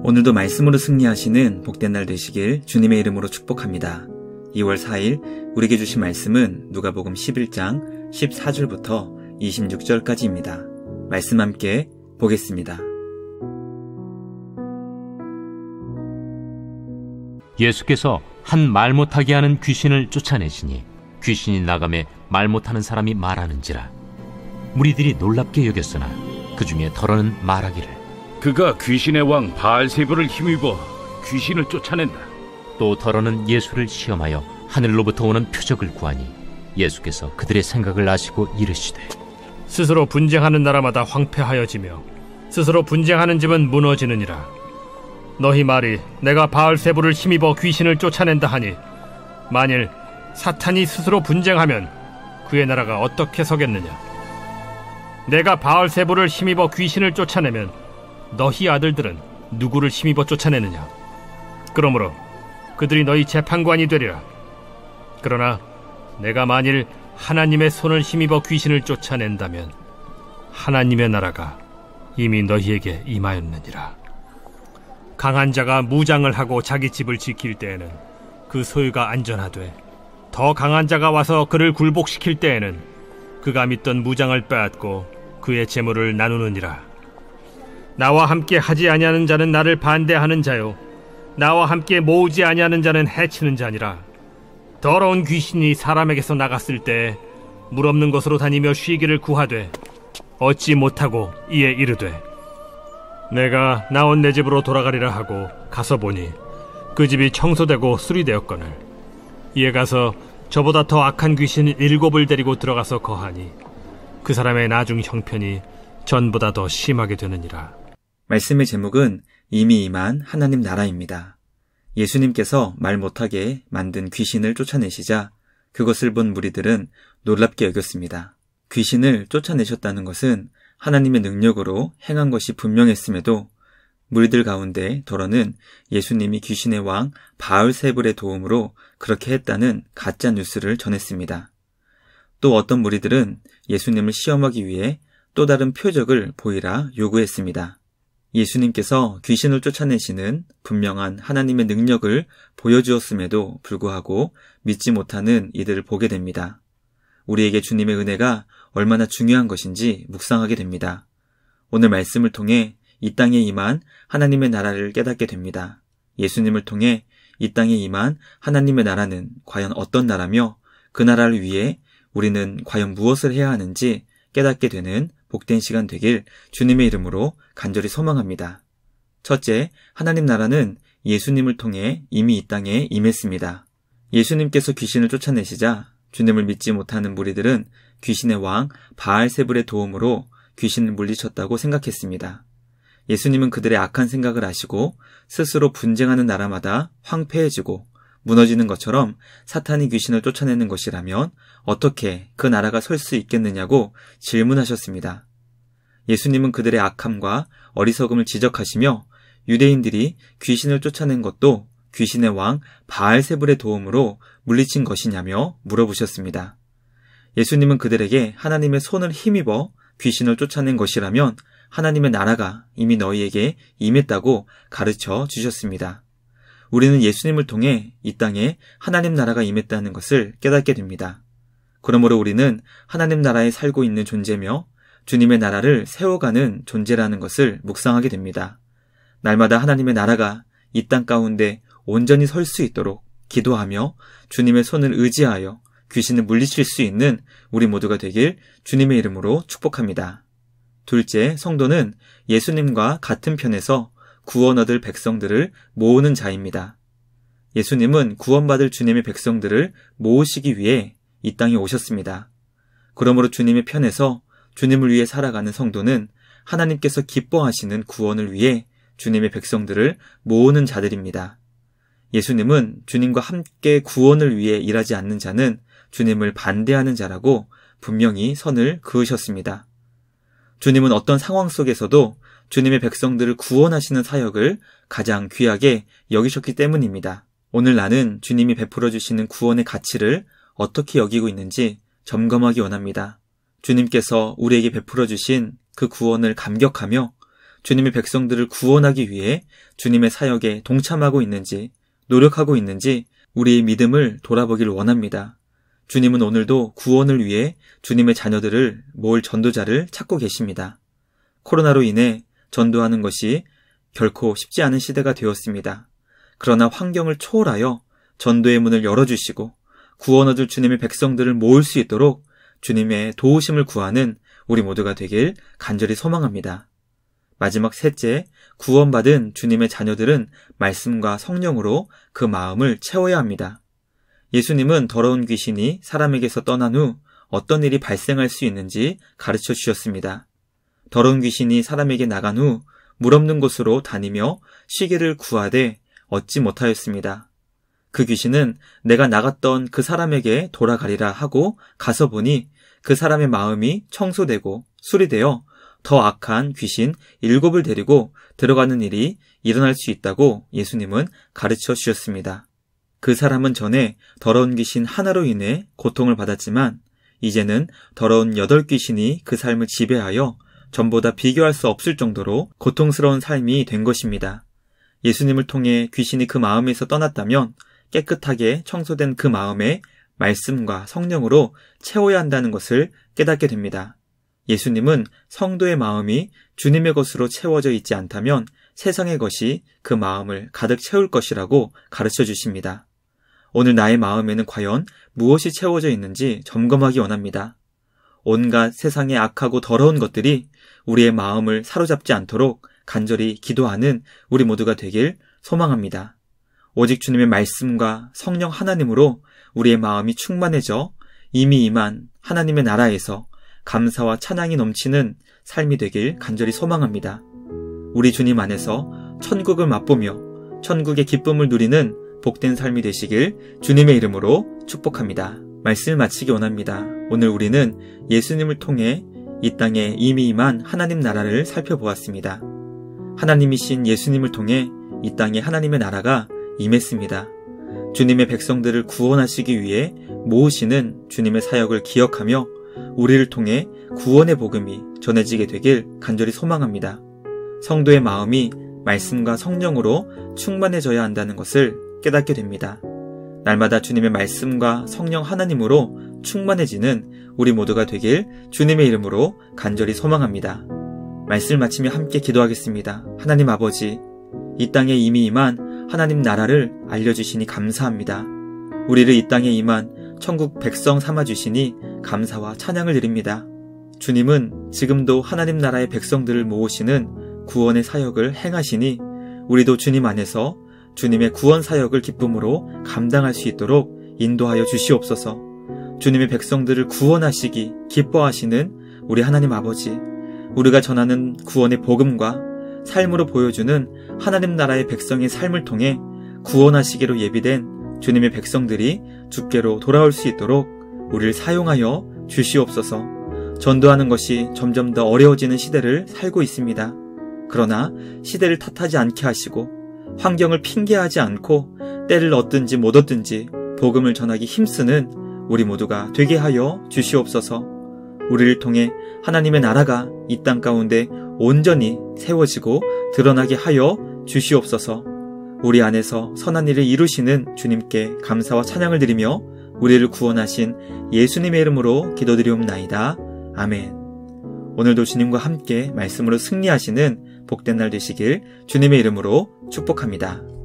오늘도 말씀으로 승리하시는 복된 날 되시길 주님의 이름으로 축복합니다. 2월 4일 우리에게 주신 말씀은 누가복음 11장 14절부터 26절까지입니다. 말씀 함께 보겠습니다. 예수께서 한 말 못하게 하는 귀신을 쫓아내시니 귀신이 나가매 말 못하는 사람이 말하는지라. 무리들이 놀랍게 여겼으나 그 중에 더러는 말하기를 그가 귀신의 왕 바알세불을 힘입어 귀신을 쫓아낸다. 또 더러는 예수를 시험하여 하늘로부터 오는 표적을 구하니 예수께서 그들의 생각을 아시고 이르시되 스스로 분쟁하는 나라마다 황폐하여지며 스스로 분쟁하는 집은 무너지느니라. 너희 말이 내가 바알세불을 힘입어 귀신을 쫓아낸다 하니 만일 사탄이 스스로 분쟁하면 그의 나라가 어떻게 서겠느냐. 내가 바알세불을 힘입어 귀신을 쫓아내면 너희 아들들은 누구를 힘입어 쫓아내느냐. 그러므로 그들이 너희 재판관이 되리라. 그러나 내가 만일 하나님의 손을 힘입어 귀신을 쫓아낸다면 하나님의 나라가 이미 너희에게 임하였느니라. 강한 자가 무장을 하고 자기 집을 지킬 때에는 그 소유가 안전하되 더 강한 자가 와서 그를 굴복시킬 때에는 그가 믿던 무장을 빼앗고 그의 재물을 나누느니라. 나와 함께 하지 아니하는 자는 나를 반대하는 자요 나와 함께 모으지 아니하는 자는 해치는 자니라. 더러운 귀신이 사람에게서 나갔을 때 물 없는 곳으로 다니며 쉬기를 구하되 얻지 못하고 이에 이르되 내가 나온 내 집으로 돌아가리라 하고 가서 보니 그 집이 청소되고 수리되었거늘 이에 가서 저보다 더 악한 귀신 7을 데리고 들어가서 거하니 그 사람의 나중 형편이 전보다 더 심하게 되느니라. 말씀의 제목은 이미 임한 하나님 나라입니다. 예수님께서 말 못하게 만든 귀신을 쫓아내시자 그것을 본 무리들은 놀랍게 여겼습니다. 귀신을 쫓아내셨다는 것은 하나님의 능력으로 행한 것이 분명했음에도 무리들 가운데 더러는 예수님이 귀신의 왕 바알세불의 도움으로 그렇게 했다는 가짜 뉴스를 전했습니다. 또 어떤 무리들은 예수님을 시험하기 위해 또 다른 표적을 보이라 요구했습니다. 예수님께서 귀신을 쫓아내시는 분명한 하나님의 능력을 보여주었음에도 불구하고 믿지 못하는 이들을 보게 됩니다. 우리에게 주님의 은혜가 얼마나 중요한 것인지 묵상하게 됩니다. 오늘 말씀을 통해 이 땅에 임한 하나님의 나라를 깨닫게 됩니다. 예수님을 통해 이 땅에 임한 하나님의 나라는 과연 어떤 나라며 그 나라를 위해 우리는 과연 무엇을 해야 하는지 깨닫게 되는 복된 시간 되길 주님의 이름으로 간절히 소망합니다. 첫째, 하나님 나라는 예수님을 통해 이미 이 땅에 임했습니다. 예수님께서 귀신을 쫓아내시자 주님을 믿지 못하는 무리들은 귀신의 왕 바알세불의 도움으로 귀신을 물리쳤다고 생각했습니다. 예수님은 그들의 악한 생각을 아시고 스스로 분쟁하는 나라마다 황폐해지고 무너지는 것처럼 사탄이 귀신을 쫓아내는 것이라면 어떻게 그 나라가 설 수 있겠느냐고 질문하셨습니다. 예수님은 그들의 악함과 어리석음을 지적하시며 유대인들이 귀신을 쫓아낸 것도 귀신의 왕 바알세불의 도움으로 물리친 것이냐며 물어보셨습니다. 예수님은 그들에게 하나님의 손을 힘입어 귀신을 쫓아낸 것이라면 하나님의 나라가 이미 너희에게 임했다고 가르쳐 주셨습니다. 우리는 예수님을 통해 이 땅에 하나님 나라가 임했다는 것을 깨닫게 됩니다. 그러므로 우리는 하나님 나라에 살고 있는 존재며 주님의 나라를 세워가는 존재라는 것을 묵상하게 됩니다. 날마다 하나님의 나라가 이 땅 가운데 온전히 설 수 있도록 기도하며 주님의 손을 의지하여 귀신을 물리칠 수 있는 우리 모두가 되길 주님의 이름으로 축복합니다. 둘째, 성도는 예수님과 같은 편에서 구원 얻을 백성들을 모으는 자입니다. 예수님은 구원받을 주님의 백성들을 모으시기 위해 이 땅에 오셨습니다. 그러므로 주님의 편에서 주님을 위해 살아가는 성도는 하나님께서 기뻐하시는 구원을 위해 주님의 백성들을 모으는 자들입니다. 예수님은 주님과 함께 구원을 위해 일하지 않는 자는 주님을 반대하는 자라고 분명히 선을 그으셨습니다. 주님은 어떤 상황 속에서도 주님의 백성들을 구원하시는 사역을 가장 귀하게 여기셨기 때문입니다. 오늘 나는 주님이 베풀어 주시는 구원의 가치를 어떻게 여기고 있는지 점검하기 원합니다. 주님께서 우리에게 베풀어 주신 그 구원을 감격하며 주님의 백성들을 구원하기 위해 주님의 사역에 동참하고 있는지, 노력하고 있는지 우리의 믿음을 돌아보길 원합니다. 주님은 오늘도 구원을 위해 주님의 자녀들을 모을 전도자를 찾고 계십니다. 코로나로 인해 전도하는 것이 결코 쉽지 않은 시대가 되었습니다. 그러나 환경을 초월하여 전도의 문을 열어주시고 구원 얻을 주님의 백성들을 모을 수 있도록 주님의 도우심을 구하는 우리 모두가 되길 간절히 소망합니다. 마지막 셋째, 구원받은 주님의 자녀들은 말씀과 성령으로 그 마음을 채워야 합니다. 예수님은 더러운 귀신이 사람에게서 떠난 후 어떤 일이 발생할 수 있는지 가르쳐 주셨습니다. 더러운 귀신이 사람에게 나간 후 물 없는 곳으로 다니며 쉬기를 구하되 얻지 못하였습니다. 그 귀신은 내가 나갔던 그 사람에게 돌아가리라 하고 가서 보니 그 사람의 마음이 청소되고 수리되어 더 악한 귀신 7을 데리고 들어가는 일이 일어날 수 있다고 예수님은 가르쳐 주셨습니다. 그 사람은 전에 더러운 귀신 하나로 인해 고통을 받았지만 이제는 더러운 8귀신이 그 삶을 지배하여 전보다 비교할 수 없을 정도로 고통스러운 삶이 된 것입니다. 예수님을 통해 귀신이 그 마음에서 떠났다면 깨끗하게 청소된 그 마음에 말씀과 성령으로 채워야 한다는 것을 깨닫게 됩니다. 예수님은 성도의 마음이 주님의 것으로 채워져 있지 않다면 세상의 것이 그 마음을 가득 채울 것이라고 가르쳐 주십니다. 오늘 나의 마음에는 과연 무엇이 채워져 있는지 점검하기 원합니다. 온갖 세상의 악하고 더러운 것들이 우리의 마음을 사로잡지 않도록 간절히 기도하는 우리 모두가 되길 소망합니다. 오직 주님의 말씀과 성령 하나님으로 우리의 마음이 충만해져 이미 임한 하나님의 나라에서 감사와 찬양이 넘치는 삶이 되길 간절히 소망합니다. 우리 주님 안에서 천국을 맛보며 천국의 기쁨을 누리는 복된 삶이 되시길 주님의 이름으로 축복합니다. 말씀을 마치기 원합니다. 오늘 우리는 예수님을 통해 이 땅에 이미 임한 하나님 나라를 살펴보았습니다. 하나님이신 예수님을 통해 이 땅에 하나님의 나라가 임했습니다. 주님의 백성들을 구원하시기 위해 모으시는 주님의 사역을 기억하며 우리를 통해 구원의 복음이 전해지게 되길 간절히 소망합니다. 성도의 마음이 말씀과 성령으로 충만해져야 한다는 것을 깨닫게 됩니다. 날마다 주님의 말씀과 성령 하나님으로 충만해지는 우리 모두가 되길 주님의 이름으로 간절히 소망합니다. 말씀을 마치며 함께 기도하겠습니다. 하나님 아버지, 이 땅에 이미 임한 하나님 나라를 알려주시니 감사합니다. 우리를 이 땅에 임한 천국 백성 삼아주시니 감사와 찬양을 드립니다. 주님은 지금도 하나님 나라의 백성들을 모으시는 구원의 사역을 행하시니 우리도 주님 안에서 주님의 구원 사역을 기쁨으로 감당할 수 있도록 인도하여 주시옵소서. 주님의 백성들을 구원하시기 기뻐하시는 우리 하나님 아버지, 우리가 전하는 구원의 복음과 삶으로 보여주는 하나님 나라의 백성의 삶을 통해 구원하시기로 예비된 주님의 백성들이 주께로 돌아올 수 있도록 우리를 사용하여 주시옵소서. 전도하는 것이 점점 더 어려워지는 시대를 살고 있습니다. 그러나 시대를 탓하지 않게 하시고 환경을 핑계하지 않고 때를 얻든지 못 얻든지 복음을 전하기 힘쓰는 우리 모두가 되게 하여 주시옵소서. 우리를 통해 하나님의 나라가 이 땅 가운데 온전히 세워지고 드러나게 하여 주시옵소서. 우리 안에서 선한 일을 이루시는 주님께 감사와 찬양을 드리며 우리를 구원하신 예수님의 이름으로 기도드리옵나이다. 아멘. 오늘도 주님과 함께 말씀으로 승리하시는 복된 날 되시길 주님의 이름으로 축복합니다.